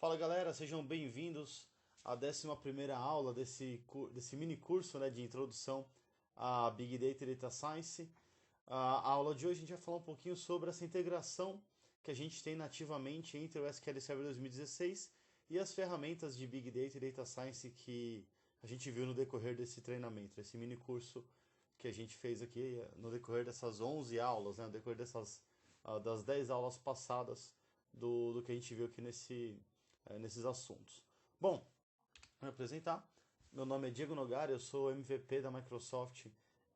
Fala galera, sejam bem-vindos à 11ª aula desse mini curso, né, de introdução à Big Data e Data Science. A aula de hoje a gente vai falar um pouquinho sobre essa integração que a gente tem nativamente entre o SQL Server 2016 e as ferramentas de Big Data e Data Science que a gente viu no decorrer desse treinamento, esse mini curso que a gente fez aqui no decorrer dessas 11 aulas, né, no decorrer das 10 aulas passadas do que a gente viu aqui nesses assuntos. Bom, vou me apresentar. Meu nome é Diego Nogari, eu sou MVP da Microsoft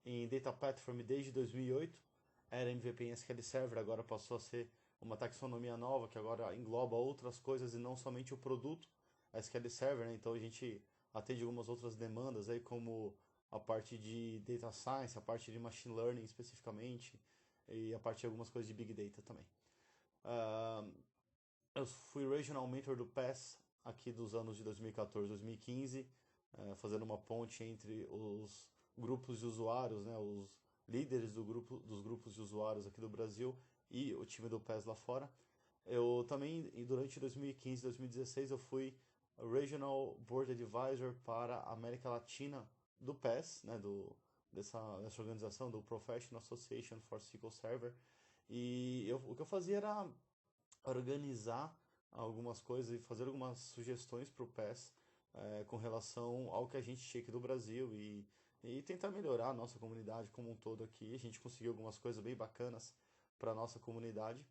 em Data Platform desde 2008. Era MVP em SQL Server, agora passou a ser uma taxonomia nova que agora engloba outras coisas e não somente o produto SQL Server, né? Então a gente atende algumas outras demandas aí, como a parte de Data Science, a parte de Machine Learning especificamente e a parte de algumas coisas de Big Data também. Eu fui Regional Mentor do PES aqui dos anos de 2014 e 2015, fazendo uma ponte entre os grupos de usuários, né, os líderes dos grupos de usuários aqui do Brasil e o time do PES lá fora. Eu também, durante 2015 e 2016, eu fui Regional Board Advisor para a América Latina do PES, né, dessa organização, do Professional Association for SQL Server. E o que eu fazia era organizar algumas coisas e fazer algumas sugestões para o PES com relação ao que a gente tinha aqui do Brasil e tentar melhorar a nossa comunidade como um todo aqui. A gente conseguiu algumas coisas bem bacanas para a nossa comunidade.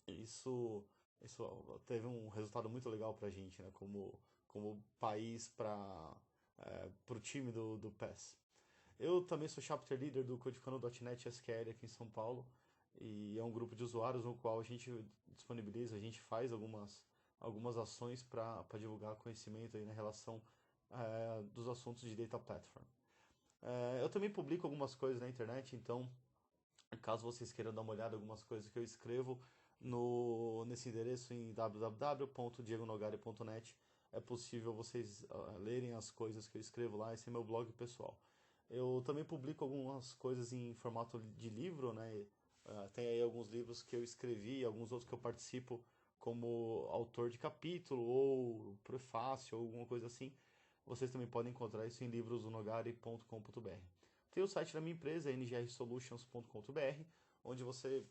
Isso, isso teve um resultado muito legal para a gente, né, como país para o time do PES. Eu também sou chapter leader do Codicano.net SQL aqui em São Paulo. E é um grupo de usuários no qual a gente disponibiliza, a gente faz algumas ações para divulgar conhecimento aí na relação dos assuntos de Data Platform. Eu também publico algumas coisas na internet, então caso vocês queiram dar uma olhada em algumas coisas que eu escrevo nesse endereço em www.diegonogari.net, é possível vocês lerem as coisas que eu escrevo lá, esse é meu blog pessoal. Eu também publico algumas coisas em formato de livro, né? Tem aí alguns livros que eu escrevi, alguns outros que eu participo como autor de capítulo ou prefácio ou alguma coisa assim. Vocês também podem encontrar isso em livrosonogari.com.br. Tem o site da minha empresa, ngrsolutions.com.br, onde vocês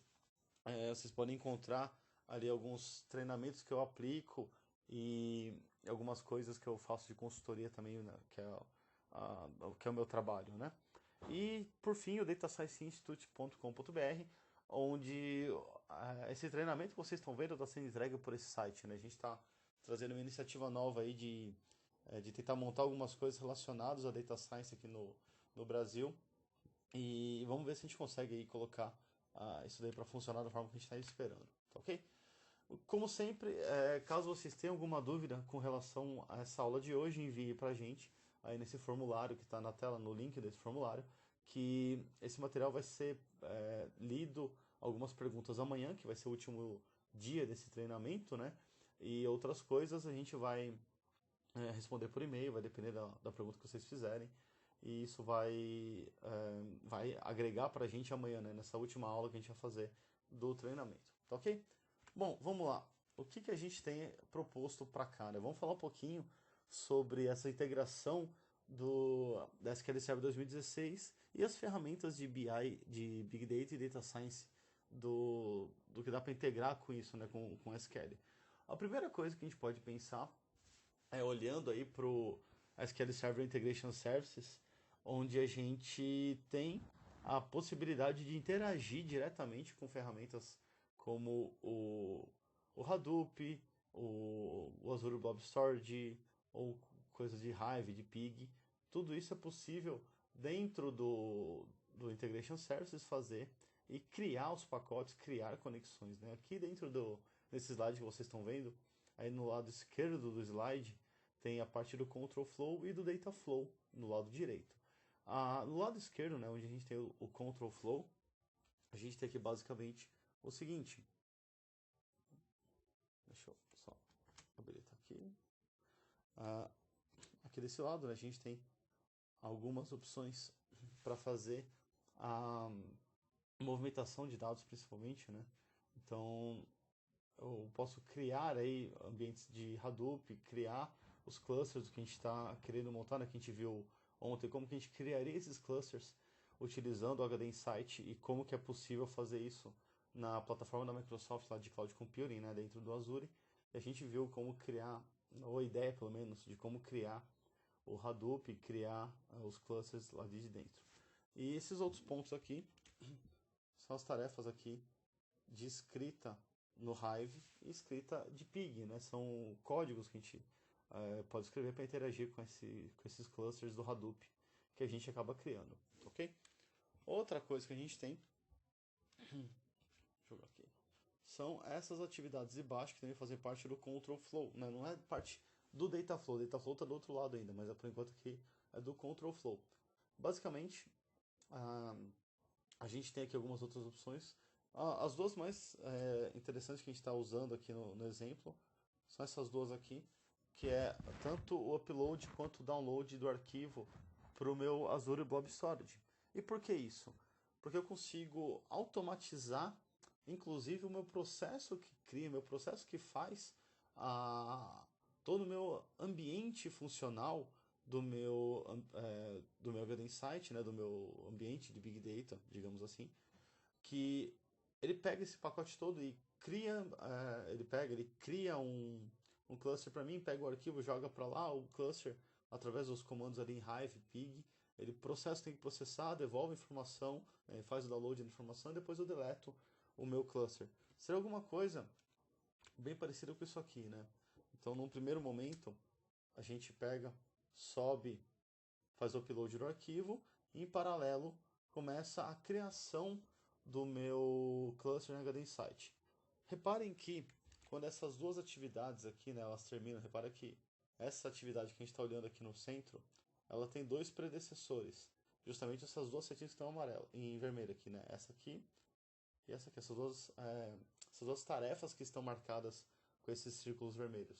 podem encontrar ali alguns treinamentos que eu aplico e algumas coisas que eu faço de consultoria também, né, que é o meu trabalho, né? E, por fim, o datascienceinstitute.com.br, onde esse treinamento que vocês estão vendo está sendo entregue por esse site, né? A gente está trazendo uma iniciativa nova aí de tentar montar algumas coisas relacionadas à Data Science aqui no Brasil. E vamos ver se a gente consegue aí colocar isso daí para funcionar da forma que a gente está esperando, tá ok? Como sempre, caso vocês tenham alguma dúvida com relação a essa aula de hoje, envie para a gente aí nesse formulário que está na tela, no link desse formulário, que esse material vai ser lido, algumas perguntas amanhã, que vai ser o último dia desse treinamento, né? E outras coisas a gente vai responder por e-mail, vai depender da pergunta que vocês fizerem. E isso vai agregar para a gente amanhã, né, nessa última aula que a gente vai fazer do treinamento, tá ok? Bom, vamos lá. O que a gente tem proposto para cá, né? Vamos falar um pouquinho sobre essa integração da SQL Server 2016 e as ferramentas de BI, de Big Data e Data Science do que dá para integrar com isso, né, com SQL. A primeira coisa que a gente pode pensar olhando aí para o SQL Server Integration Services, onde a gente tem a possibilidade de interagir diretamente com ferramentas como o Hadoop, o Azure Blob Storage, ou coisas de Hive, de Pig. Tudo isso é possível dentro do Integration Services fazer e criar os pacotes, criar conexões, né? Aqui dentro desse slide que vocês estão vendo, aí no lado esquerdo do slide, tem a parte do Control Flow e do Data Flow no lado direito. No lado esquerdo, né, onde a gente tem o Control Flow, a gente tem aqui basicamente o seguinte. Deixa eu só habilitar aqui. Aqui desse lado, né, a gente tem algumas opções para fazer a movimentação de dados, principalmente, né? Então, eu posso criar aí ambientes de Hadoop, criar os clusters que a gente está querendo montar, né, que a gente viu ontem, como que a gente criaria esses clusters utilizando o HD Insight e como que é possível fazer isso na plataforma da Microsoft lá de Cloud Computing, né, dentro do Azure. E a gente viu como criar, ou a ideia pelo menos, de como criar o Hadoop, criar os clusters lá de dentro. E esses outros pontos aqui são as tarefas aqui de escrita no Hive e escrita de Pig, né? São códigos que a gente pode escrever para interagir com esses clusters do Hadoop que a gente acaba criando, ok? Outra coisa que a gente tem, deixa eu ver aqui, são essas atividades de baixo que também fazem parte do Control Flow, né? Não é parte do Dataflow, o Dataflow está do outro lado ainda, mas por enquanto aqui é do Control Flow. Basicamente, a gente tem aqui algumas outras opções. As duas mais interessantes que a gente está usando aqui no exemplo são essas duas aqui, que é tanto o upload quanto o download do arquivo para o meu Azure Blob Storage. E por que isso? Porque eu consigo automatizar, inclusive, o meu processo que cria, meu processo que faz todo o meu ambiente funcional do meu HD Insight, né, do meu ambiente de Big Data, digamos assim, que ele pega esse pacote todo e cria, ele cria um cluster para mim, pega o arquivo, joga para lá, o cluster, através dos comandos ali em Hive, Pig, ele processa, tem que processar, devolve a informação, faz o download da informação e depois eu deleto o meu cluster. Seria alguma coisa bem parecida com isso aqui, né? Então, num primeiro momento, a gente pega, sobe, faz o upload do arquivo e, em paralelo, começa a criação do meu cluster HD Insight. Reparem que quando essas duas atividades aqui, né, elas terminam, repara que essa atividade que a gente está olhando aqui no centro, ela tem dois predecessores. Justamente essas duas setinhas que estão amarelo, em vermelho aqui, né? Essa aqui e essa aqui, essas duas tarefas que estão marcadas com esses círculos vermelhos.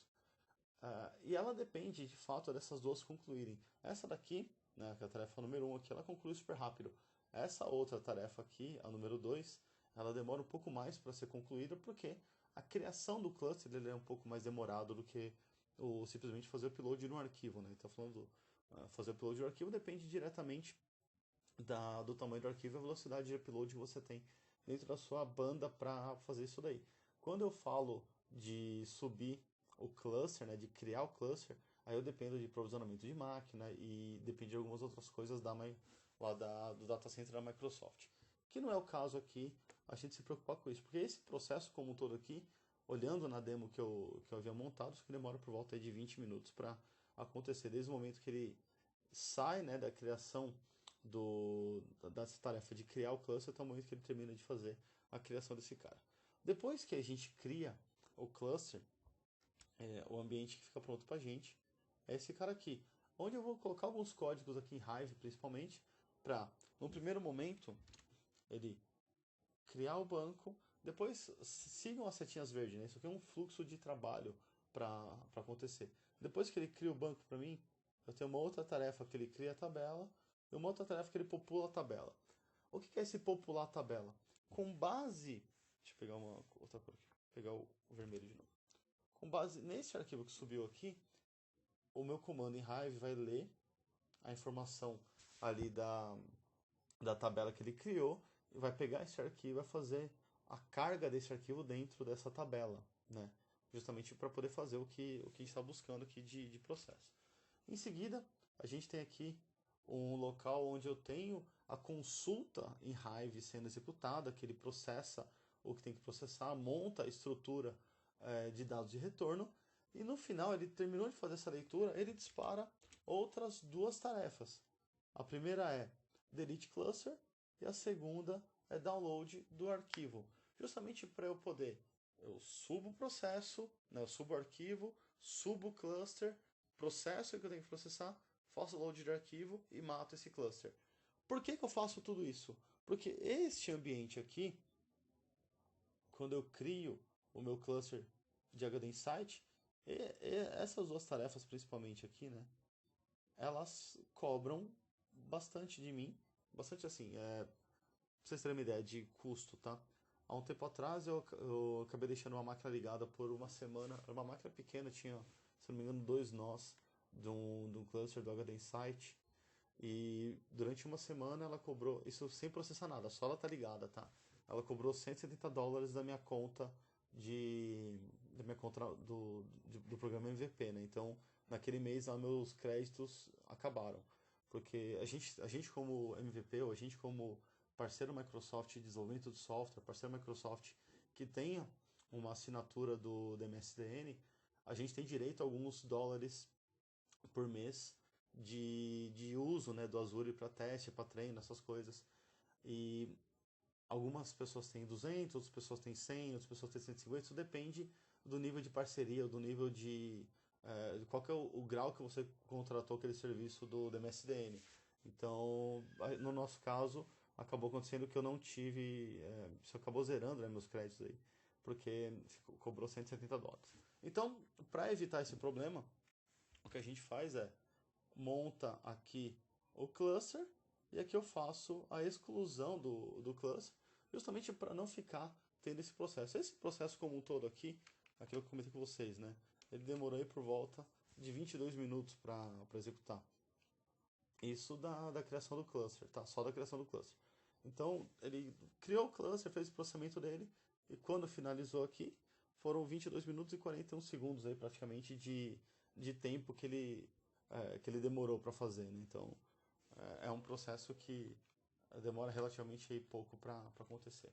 E ela depende, de fato, dessas duas concluírem. Essa daqui, né, que é a tarefa número 1 aqui, ela conclui super rápido. Essa outra tarefa aqui, a número 2, ela demora um pouco mais para ser concluída porque a criação do cluster ele é um pouco mais demorado do que simplesmente fazer o upload de um arquivo. Né? Então, falando fazer o upload do arquivo depende diretamente do tamanho do arquivo e a velocidade de upload que você tem dentro da sua banda para fazer isso daí. Quando eu falo de subir o cluster, né, de criar o cluster, aí eu dependo de provisionamento de máquina e depende de algumas outras coisas do data center da Microsoft. Que não é o caso aqui, a gente se preocupar com isso, porque esse processo como um todo aqui, olhando na demo que eu havia montado, isso que demora por volta de 20 minutos para acontecer, desde o momento que ele sai, né, da criação dessa tarefa de criar o cluster até o momento que ele termina de fazer a criação desse cara. Depois que a gente cria o cluster, o ambiente que fica pronto para a gente é esse cara aqui, onde eu vou colocar alguns códigos aqui em Hive, principalmente, para, no primeiro momento, ele criar o banco, depois sigam as setinhas verdes, né? Isso aqui é um fluxo de trabalho para acontecer. Depois que ele cria o banco para mim, eu tenho uma outra tarefa que ele cria a tabela e uma outra tarefa que ele popula a tabela. O que é esse popular a tabela? Com base... Deixa eu pegar uma outra cor aqui. Vou pegar o vermelho de novo. Com base nesse arquivo que subiu aqui, o meu comando em Hive vai ler a informação ali da tabela que ele criou e vai pegar esse arquivo e vai fazer a carga desse arquivo dentro dessa tabela, né? Justamente para poder fazer o que a gente está buscando aqui de processo. Em seguida, a gente tem aqui um local onde eu tenho a consulta em Hive sendo executada, que ele processa o que tem que processar, monta a estrutura de dados de retorno, e no final ele terminou de fazer essa leitura, ele dispara outras duas tarefas. A primeira é delete cluster e a segunda é download do arquivo, justamente para eu subo o processo, né, eu subo o arquivo, subo o cluster, processo que eu tenho que processar, faço load de arquivo e mato esse cluster. Por que eu faço tudo isso? Porque este ambiente aqui, quando eu crio o meu cluster de HD Insight, essas duas tarefas principalmente aqui, né, elas cobram bastante de mim, bastante assim, pra vocês terem uma ideia de custo, tá? há um tempo atrás eu acabei deixando uma máquina ligada por uma semana. Era uma máquina pequena, tinha, se não me engano, 2 nós de um cluster do HD Insight. E durante uma semana ela cobrou, isso sem processar nada, só ela tá ligada, tá? Ela cobrou US$ 170 da minha conta do programa MVP, né? Então, naquele mês lá meus créditos acabaram. Porque a gente como MVP, ou a gente como parceiro Microsoft de desenvolvimento de software, parceiro Microsoft que tenha uma assinatura do MSDN, a gente tem direito a alguns dólares por mês de uso, né, do Azure para teste, para treino, essas coisas. E algumas pessoas têm 200, outras pessoas têm 100, outras pessoas têm 150. Isso depende do nível de parceria, do nível de qual que é o grau que você contratou aquele serviço do MSDN. Então, no nosso caso, acabou acontecendo que eu não tive. Isso acabou zerando, né, meus créditos aí, porque cobrou US$ 170. Então, para evitar esse problema, o que a gente faz é monta aqui o cluster e aqui eu faço a exclusão do cluster, justamente para não ficar tendo esse processo. Esse processo como um todo aqui, aquilo que eu comentei com vocês, né? Ele demorou aí por volta de 22 minutos para executar. Isso da criação do cluster, tá? Só da criação do cluster. Então, ele criou o cluster, fez o processamento dele, e quando finalizou aqui, foram 22 minutos e 41 segundos aí praticamente de tempo que ele demorou para fazer, né? Então, é um processo que demora relativamente aí pouco para acontecer.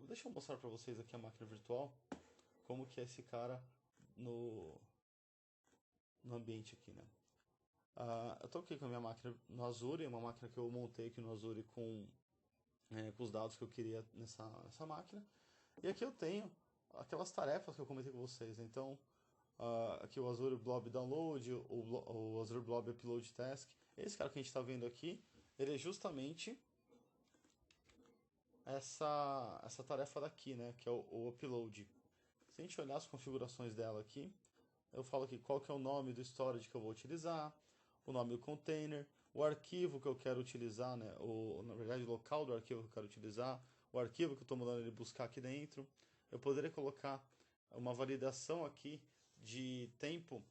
Deixa eu mostrar para vocês aqui a máquina virtual, como que é esse cara no, no ambiente aqui, né? Eu estou aqui com a minha máquina no Azure, uma máquina que eu montei aqui no Azure com os dados que eu queria nessa máquina. E aqui eu tenho aquelas tarefas que eu comentei com vocês, né? Então, aqui o Azure Blob Download, o Azure Blob Upload Task. Esse cara que a gente está vendo aqui, ele é justamente essa tarefa daqui, né? Que é o Upload. Se a gente olhar as configurações dela aqui, eu falo aqui qual que é o nome do storage que eu vou utilizar, o nome do container, o arquivo que eu quero utilizar, né? Na verdade, o local do arquivo que eu quero utilizar, o arquivo que eu estou mandando ele buscar aqui dentro. Eu poderia colocar uma validação aqui de tempo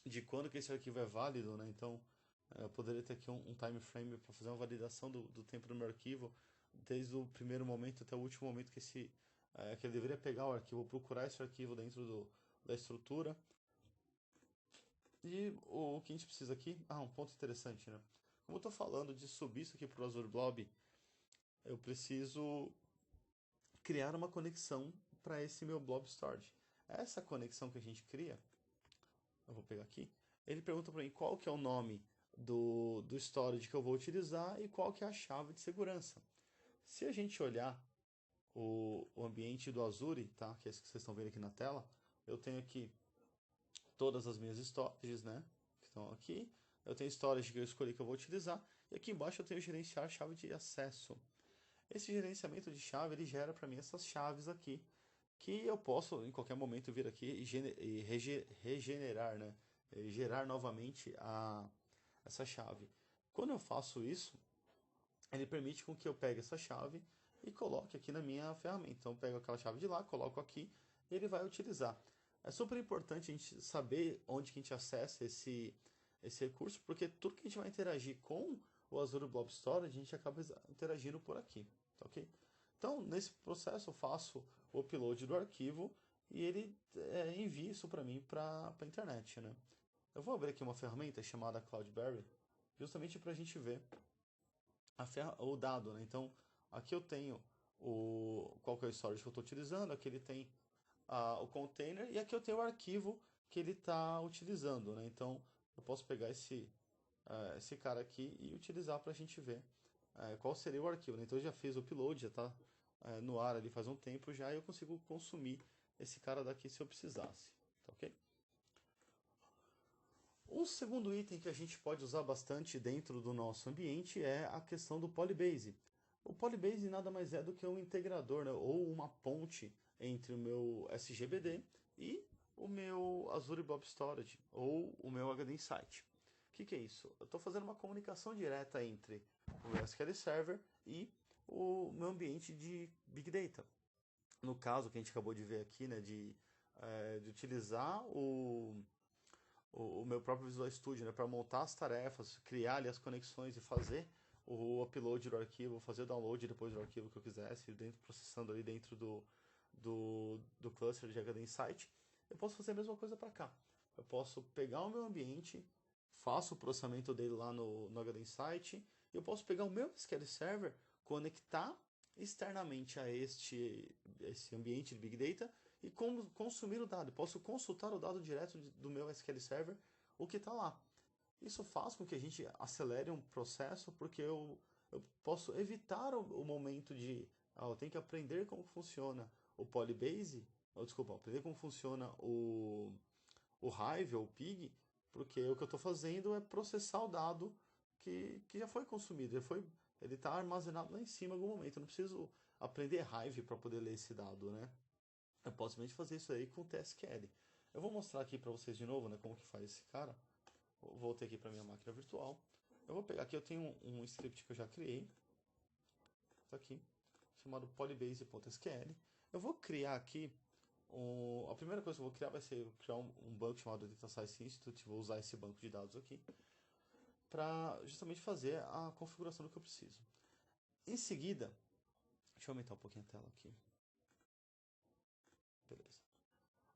de quando que esse arquivo é válido, né? Então, eu poderia ter aqui um time frame para fazer uma validação do tempo do meu arquivo, desde o primeiro momento até o último momento que ele deveria pegar o arquivo, procurar esse arquivo dentro da estrutura. E o que a gente precisa aqui, um ponto interessante, né? Como eu estou falando de subir isso aqui para o Azure Blob, eu preciso criar uma conexão para esse meu Blob Storage. Essa conexão que a gente cria, eu vou pegar aqui, ele pergunta para mim qual que é o nome do storage que eu vou utilizar e qual que é a chave de segurança. Se a gente olhar o ambiente do Azure, tá? Que é esse que vocês estão vendo aqui na tela, eu tenho aqui todas as minhas storages, né? Que estão aqui. Eu tenho storage que eu escolhi que eu vou utilizar. E aqui embaixo eu tenho gerenciar chave de acesso. Esse gerenciamento de chave, ele gera para mim essas chaves aqui, que eu posso em qualquer momento vir aqui e regenerar, né? E gerar novamente essa chave. Quando eu faço isso, ele permite com que eu pegue essa chave e coloque aqui na minha ferramenta. Então, eu pego aquela chave de lá, coloco aqui e ele vai utilizar. É super importante a gente saber onde que a gente acessa esse recurso, porque tudo que a gente vai interagir com o Azure Blob Storage, a gente acaba interagindo por aqui, tá ok? Então, nesse processo, eu faço o upload do arquivo e ele envia isso para mim para a internet, né? Eu vou abrir aqui uma ferramenta chamada Cloudberry, justamente para a gente ver o dado, né? Então, aqui eu tenho qual que é o storage que eu estou utilizando, aqui ele tem o container e aqui eu tenho o arquivo que ele está utilizando, né? Então, eu posso pegar esse cara aqui e utilizar para a gente ver qual seria o arquivo, né? Então, eu já fiz o upload, já está no ar ali faz um tempo já e eu consigo consumir esse cara daqui se eu precisasse, tá ok? Um segundo item que a gente pode usar bastante dentro do nosso ambiente é a questão do Polybase. O Polybase nada mais é do que um integrador, né, ou uma ponte entre o meu SGBD e o meu Azure Blob Storage, ou o meu HD Insight. O que é isso? Eu estou fazendo uma comunicação direta entre o SQL Server e o meu ambiente de Big Data. no caso que a gente acabou de ver aqui, né, de utilizar o meu próprio Visual Studio, né, para montar as tarefas, criar ali as conexões e fazer o upload do arquivo, fazer o download depois do arquivo que eu quisesse, processando ali dentro do cluster de HD Insight, eu posso fazer a mesma coisa para cá. Eu posso pegar o meu ambiente, faço o processamento dele lá no HD Insight, e eu posso pegar o meu SQL Server, conectar externamente a esse ambiente de Big Data e consumir o dado. Eu posso consultar o dado direto do meu SQL Server, o que está lá. Isso faz com que a gente acelere um processo, porque eu posso evitar o momento de eu tenho que aprender como funciona o Polybase, desculpa, aprender como funciona o Hive ou o Pig, porque o que eu estou fazendo é processar o dado que já foi consumido, ele está armazenado lá em cima em algum momento. Eu não preciso aprender Hive para poder ler esse dado, né? Eu posso simplesmente fazer isso aí com o TSQL. Eu vou mostrar aqui para vocês de novo, né, como que faz esse cara. Voltei aqui para minha máquina virtual. Eu vou pegar aqui, eu tenho um script que eu já criei, tá aqui, chamado polybase.sql. Eu vou criar aqui a primeira coisa que eu vou criar vai ser criar um banco chamado Data Science Institute. Vou usar esse banco de dados aqui para justamente fazer a configuração do que eu preciso. Em seguida, deixa eu aumentar um pouquinho a tela aqui. Beleza.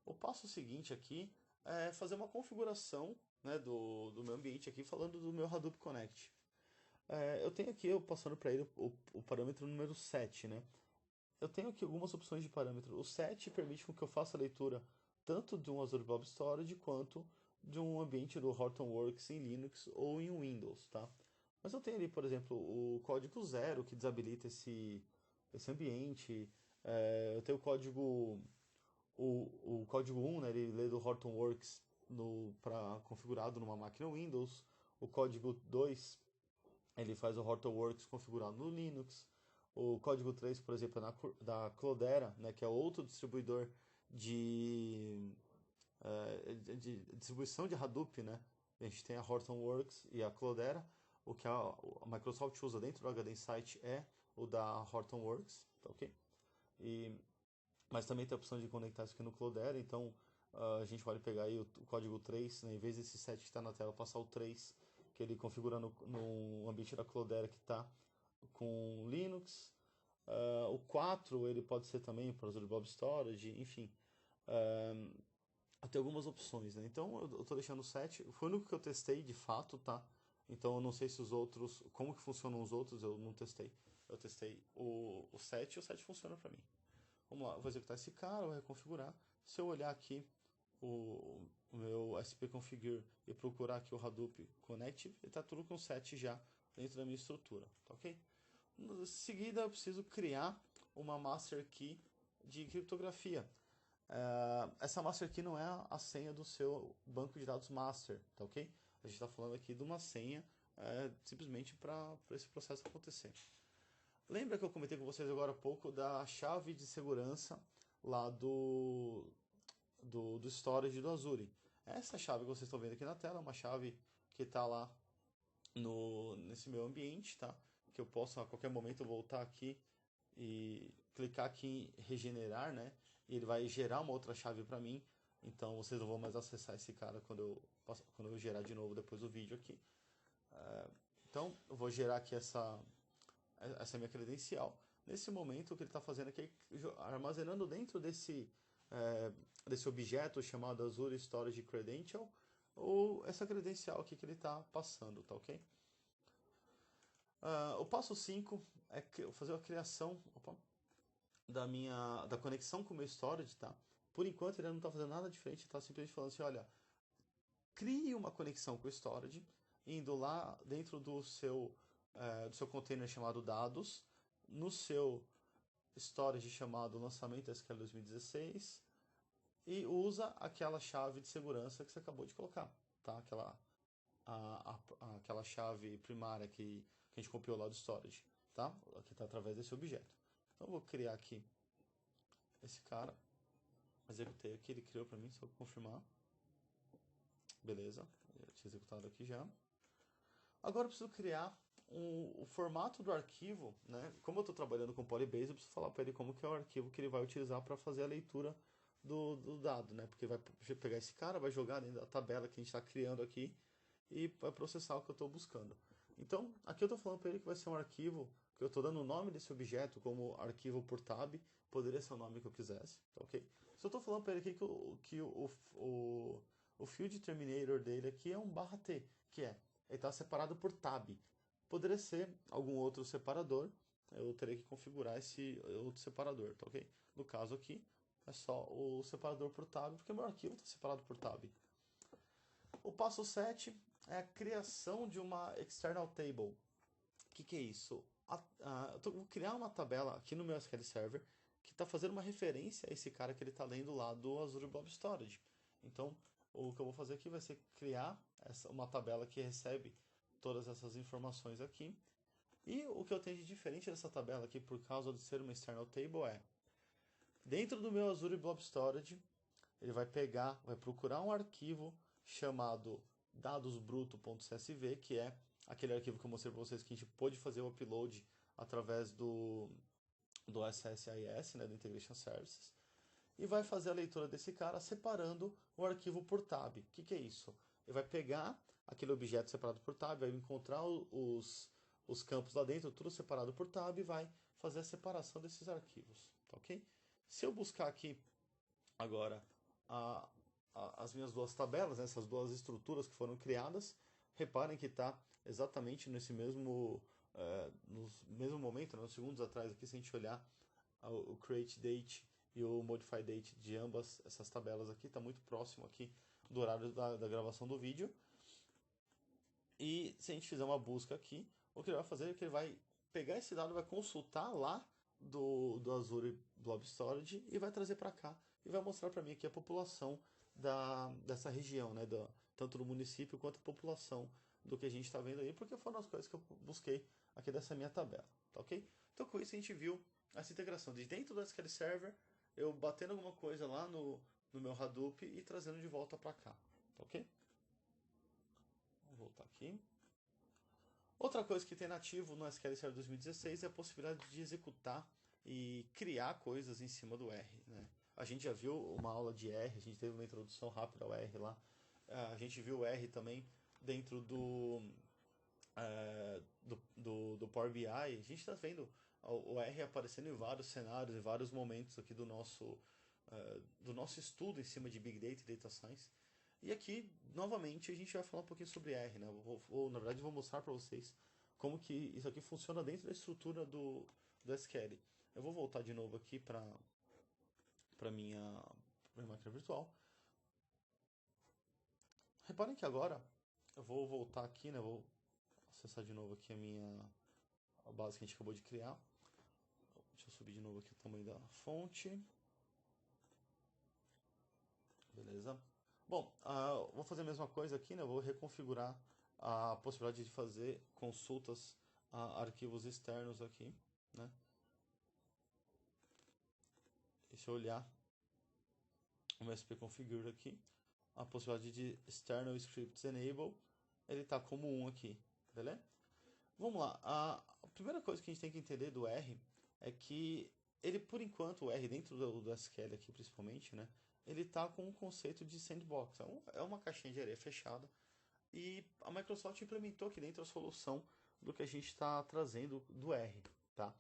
O passo seguinte aqui é fazer uma configuração, né, do meu ambiente aqui, falando do meu Hadoop Connect. Eu tenho aqui, eu passando para ele o parâmetro número 7, né? Eu tenho aqui algumas opções de parâmetro. O 7 permite com que eu faça a leitura tanto de um Azure Blob Storage quanto de um ambiente do Hortonworks em Linux ou em Windows, tá? Mas eu tenho ali, por exemplo, o código 0 que desabilita esse ambiente. Eu tenho o código 1, né, ele lê do Hortonworks configurado numa máquina Windows. O código 2, ele faz o Hortonworks configurado no Linux. O código 3, por exemplo, é da Cloudera, né, que é outro distribuidor de distribuição de Hadoop, né? A gente tem a Hortonworks e a Cloudera. O que a Microsoft usa dentro do HD Insight é o da Hortonworks, tá ok? Mas também tem a opção de conectar isso aqui no Cloudera, então a gente pode pegar aí o código 3, né, em vez desse 7 que está na tela, passar o 3, que ele configura no ambiente da Cloudera que está com Linux. O 4 ele pode ser também para Azure Blob Storage, enfim. Tem algumas opções, né? Então eu estou deixando o 7, foi o único que eu testei de fato, tá? Então eu não sei se os outros, como que funcionam os outros, eu não testei. Eu testei o 7 e o 7 funciona para mim. Vamos lá, eu vou executar esse cara, vou reconfigurar. Se eu olhar aqui o meu spconfigure e procurar aqui o Hadoop Connect, ele está tudo com 7 já dentro da minha estrutura, tá ok? Em seguida, eu preciso criar uma master key de criptografia. Essa master key não é a senha do seu banco de dados master, tá ok? A gente está falando aqui de uma senha simplesmente para esse processo acontecer. Lembra que eu comentei com vocês agora há pouco da chave de segurança lá do storage do Azure? Essa chave que vocês estão vendo aqui na tela é uma chave que está lá nesse meu ambiente, tá? Que eu posso a qualquer momento voltar aqui e clicar aqui em regenerar, né? E ele vai gerar uma outra chave para mim. Então vocês não vão mais acessar esse cara quando eu gerar de novo depois do vídeo aqui. Então eu vou gerar aqui essa é a minha credencial. Nesse momento, o que ele está fazendo aqui é armazenando dentro desse objeto chamado Azure Storage Credential, ou essa credencial aqui que ele está passando, tá ok? O passo 5 é fazer a criação da conexão com o meu storage, tá? Por enquanto ele não está fazendo nada diferente, está simplesmente falando assim, olha, crie uma conexão com o storage, indo lá dentro do seu container chamado dados, no seu storage chamado lançamento SQL 2016 e usa aquela chave de segurança que você acabou de colocar, tá? Aquela chave primária que a gente copiou lá do storage, tá? Que está através desse objeto. Então eu vou criar aqui esse cara, executei aqui, ele criou para mim, só confirmar. Beleza, eu tinha executado aqui já. Agora eu preciso criar o formato do arquivo, né? Como eu estou trabalhando com Polybase, eu preciso falar para ele como que é o arquivo que ele vai utilizar para fazer a leitura do dado, né? Porque vai pegar esse cara, vai jogar dentro da tabela que a gente está criando aqui e vai processar o que eu estou buscando. Então, aqui eu estou falando para ele que vai ser um arquivo que eu estou dando o nome desse objeto como arquivo por tab, poderia ser o nome que eu quisesse, tá ok? Se eu estou falando para ele aqui o field terminator dele aqui é um /t, que é, ele está separado por tab. Poderia ser algum outro separador, eu teria que configurar esse outro separador, tá ok? No caso aqui, é só o separador por tab, porque meu arquivo está separado por tab. O passo 7 é a criação de uma external table. O que é isso? Eu vou criar uma tabela aqui no meu SQL Server que está fazendo uma referência a esse cara que ele está lendo lá do Azure Blob Storage. Então, o que eu vou fazer aqui vai ser criar uma tabela que recebe todas essas informações aqui. E o que eu tenho de diferente dessa tabela aqui, por causa de ser uma external table, é dentro do meu Azure Blob Storage, ele vai procurar um arquivo chamado dadosbruto.csv, que é aquele arquivo que eu mostrei para vocês que a gente pôde fazer o upload através do SSIS, né, do Integration Services, e vai fazer a leitura desse cara separando o arquivo por tab. O que é isso? Ele vai pegar aquele objeto separado por tab, vai encontrar os campos lá dentro, tudo separado por tab, e vai fazer a separação desses arquivos, tá ok? Se eu buscar aqui agora as minhas duas tabelas, né, essas duas estruturas que foram criadas, reparem que está exatamente no mesmo momento, né, uns segundos atrás aqui, se a gente olhar o create date e o modify date de ambas essas tabelas aqui, está muito próximo aqui do horário da gravação do vídeo. E se a gente fizer uma busca aqui, o que ele vai fazer é que ele vai pegar esse dado, vai consultar lá do Azure Blob Storage e vai trazer para cá e vai mostrar para mim aqui a população dessa região, né, tanto do município quanto a população do que a gente está vendo aí, porque foram as coisas que eu busquei aqui dessa minha tabela, tá ok? Então com isso a gente viu essa integração de dentro do SQL Server, eu batendo alguma coisa lá no meu Hadoop e trazendo de volta para cá, tá ok? Vou voltar aqui. Outra coisa que tem nativo no SQL Server 2016 é a possibilidade de executar e criar coisas em cima do R, né? A gente já viu uma aula de R, a gente teve uma introdução rápida ao R lá. A gente viu o R também dentro do Power BI. A gente está vendo o R aparecendo em vários cenários, em vários momentos aqui do nosso estudo em cima de Big Data e Data Science. E aqui, novamente, a gente vai falar um pouquinho sobre R, né? Na verdade, vou mostrar para vocês como que isso aqui funciona dentro da estrutura do SQL. Eu vou voltar de novo aqui para minha máquina virtual. Reparem que agora eu vou voltar aqui, né? Vou acessar de novo aqui a base que a gente acabou de criar. Deixa eu subir de novo aqui o tamanho da fonte. Beleza. Bom, vou fazer a mesma coisa aqui, né? Vou reconfigurar a possibilidade de fazer consultas a arquivos externos aqui, né? Deixa eu olhar o MSP Configure aqui. A possibilidade de External Scripts Enable, ele está como 1 aqui, beleza? Vamos lá. A primeira coisa que a gente tem que entender do R é que ele, por enquanto, o R dentro do SQL aqui principalmente, né? Ele está com um conceito de sandbox. É uma caixinha de areia fechada. E a Microsoft implementou aqui dentro a solução do que a gente está trazendo do R, tá?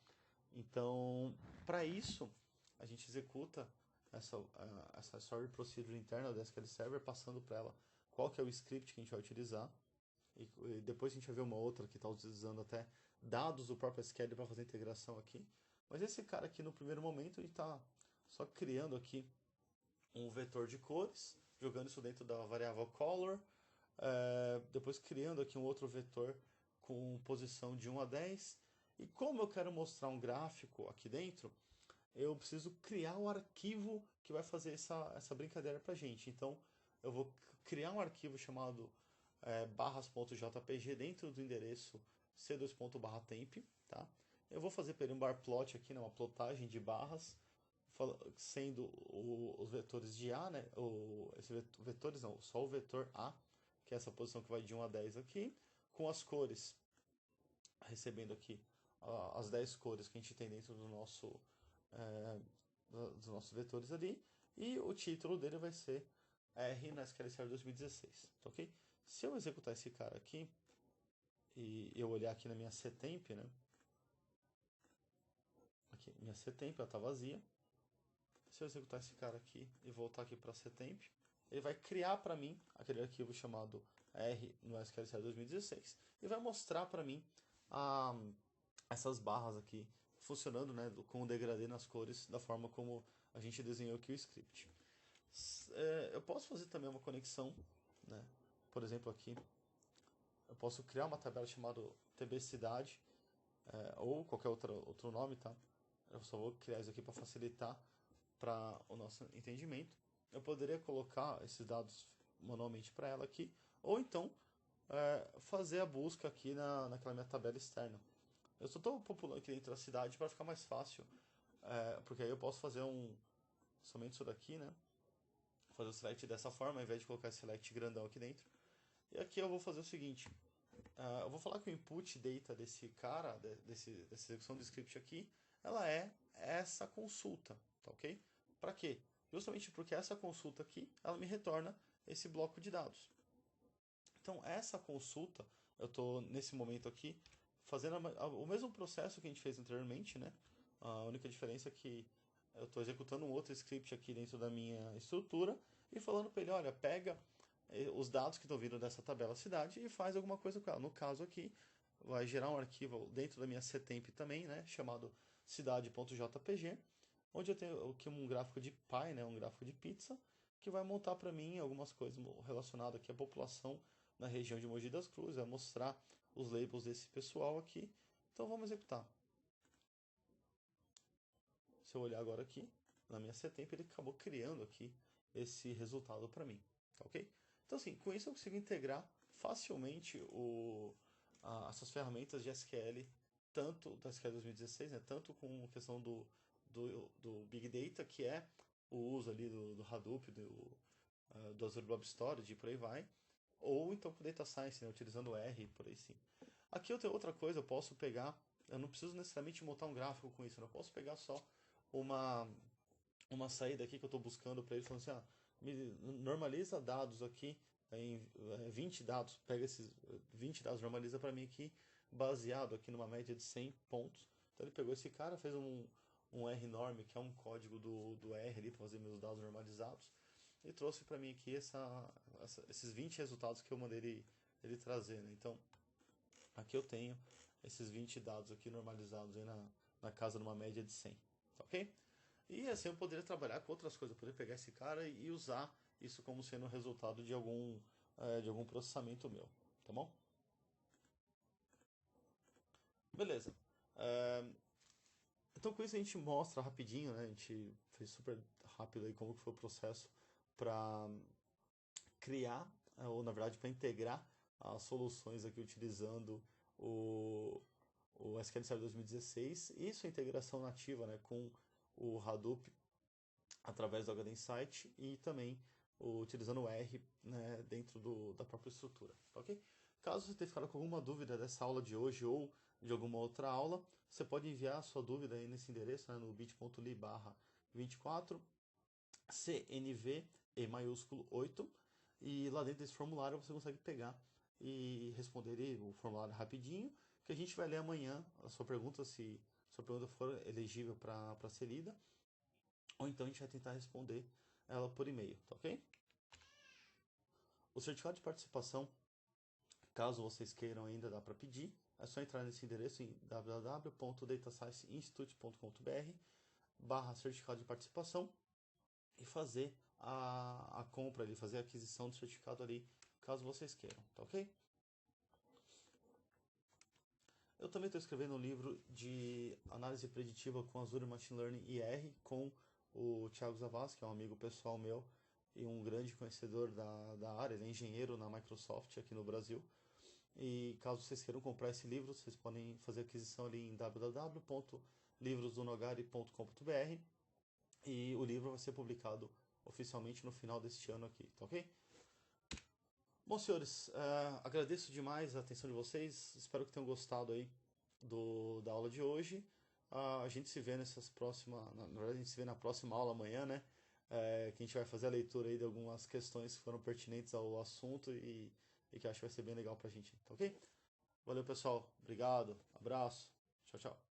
Então, para isso, a gente executa essa story procedure interna do SQL Server, passando para ela qual que é o script que a gente vai utilizar. E depois a gente vai ver uma outra que está utilizando até dados do próprio SQL para fazer a integração aqui. Mas esse cara aqui, no primeiro momento, ele está só criando aqui um vetor de cores, jogando isso dentro da variável color, depois criando aqui um outro vetor com posição de 1 a 10. E como eu quero mostrar um gráfico aqui dentro, eu preciso criar um arquivo que vai fazer essa brincadeira para a gente. Então, eu vou criar um arquivo chamado barras.jpg dentro do endereço c2.barra-temp, tá? Eu vou fazer para ele um bar plot aqui, né, uma plotagem de barras, sendo os vetores de A, né, vetores não, só o vetor A, que é essa posição que vai de 1 a 10 aqui, com as cores recebendo aqui as 10 cores que a gente tem dentro é, dos nossos vetores ali, e o título dele vai ser R na SQL Server 2016, tá ok? Se eu executar esse cara aqui, e eu olhar aqui na minha ctemp, né? Aqui, minha ctemp, ela tá vazia. Se eu executar esse cara aqui e voltar aqui para ctemp, ele vai criar para mim aquele arquivo chamado R no SQL Server 2016 e vai mostrar para mim essas barras aqui funcionando, né, com o degradê nas cores da forma como a gente desenhou aqui o script. Eu posso fazer também uma conexão, né? Por exemplo aqui, eu posso criar uma tabela chamada tbcidade, ou qualquer outro nome, tá? Eu só vou criar isso aqui para facilitar para o nosso entendimento. Eu poderia colocar esses dados manualmente para ela aqui, ou então fazer a busca aqui naquela minha tabela externa. Eu só estou populando aqui dentro da cidade para ficar mais fácil, porque aí eu posso fazer somente isso daqui, né? Fazer o select dessa forma, ao invés de colocar esse select grandão aqui dentro. E aqui eu vou fazer o seguinte, eu vou falar que o input data desse cara, dessa execução do script aqui, ela é essa consulta, tá ok? Para quê? Justamente porque essa consulta aqui, ela me retorna esse bloco de dados. Então, essa consulta, eu estou nesse momento aqui fazendo o mesmo processo que a gente fez anteriormente, né? A única diferença é que eu estou executando um outro script aqui dentro da minha estrutura e falando para ele, olha, pega os dados que estão vindo dessa tabela cidade e faz alguma coisa com ela. No caso aqui, vai gerar um arquivo dentro da minha ctemp também, né? Chamado cidade.jpg, onde eu tenho aqui um gráfico de pie, né? Um gráfico de pizza, que vai montar para mim algumas coisas relacionadas aqui à população na região de Mogi das Cruzes, vai mostrar os labels desse pessoal aqui. Então vamos executar. Se eu olhar agora aqui, na minha ctemp, ele acabou criando aqui esse resultado para mim, tá ok? Então assim, com isso eu consigo integrar facilmente essas ferramentas de SQL, tanto da SQL 2016, né, tanto com a questão do Big Data, que é o uso ali do Hadoop, do Azure Blob Storage e por aí vai, ou então com Data Science, né, utilizando R e por aí sim. Aqui eu tenho outra coisa, eu posso pegar, eu não preciso necessariamente montar um gráfico com isso, eu posso pegar só uma, uma saída aqui que eu estou buscando para ele, falando assim, me normaliza dados aqui em 20 dados, pega esses 20 dados, normaliza para mim aqui, baseado aqui numa média de 100 pontos. Então ele pegou esse cara, fez um RNorm, que é um código do R ali para fazer meus dados normalizados, e trouxe para mim aqui esses 20 resultados que eu mandei ele trazer, né? Então, aqui eu tenho esses 20 dados aqui normalizados aí na casa de uma média de 100, tá ok? E assim eu poderia trabalhar com outras coisas, eu poderia pegar esse cara e usar isso como sendo resultado de algum processamento meu, tá bom? Beleza. É, então com isso a gente mostra rapidinho, né? A gente fez super rápido aí como que foi o processo para criar, ou na verdade para integrar as soluções aqui utilizando o SQL Server 2016 e sua integração nativa, né, com o Hadoop através do HD Insight e também utilizando o R, né, dentro da própria estrutura, tá ok? Caso você tenha ficado com alguma dúvida dessa aula de hoje ou de alguma outra aula, você pode enviar a sua dúvida aí nesse endereço, né, no bit.ly/24 CNV E maiúsculo 8, e lá dentro desse formulário você consegue pegar e responder o formulário rapidinho, que a gente vai ler amanhã a sua pergunta, se sua pergunta for elegível para ser lida, ou então a gente vai tentar responder ela por e-mail, tá ok? O certificado de participação, caso vocês queiram ainda, dá para pedir, é só entrar nesse endereço em www.datascienceinstitute.com.br/certificado de participação e fazer a compra ali, fazer a aquisição do certificado ali, caso vocês queiram, tá ok? Eu também estou escrevendo um livro de análise preditiva com Azure Machine Learning e R com o Thiago Zavascki, que é um amigo pessoal meu e um grande conhecedor da área, ele é engenheiro na Microsoft aqui no Brasil. E caso vocês queiram comprar esse livro, vocês podem fazer a aquisição ali em www.livrosdonogari.com.br e o livro vai ser publicado oficialmente no final deste ano aqui, tá ok? Bom, senhores, agradeço demais a atenção de vocês, espero que tenham gostado aí da aula de hoje. A gente se vê nessas próximas. Na verdade, a gente se vê na próxima aula amanhã, né? Que a gente vai fazer a leitura aí de algumas questões que foram pertinentes ao assunto e que acho que vai ser bem legal pra gente, tá ok? Valeu, pessoal. Obrigado. Abraço. Tchau, tchau.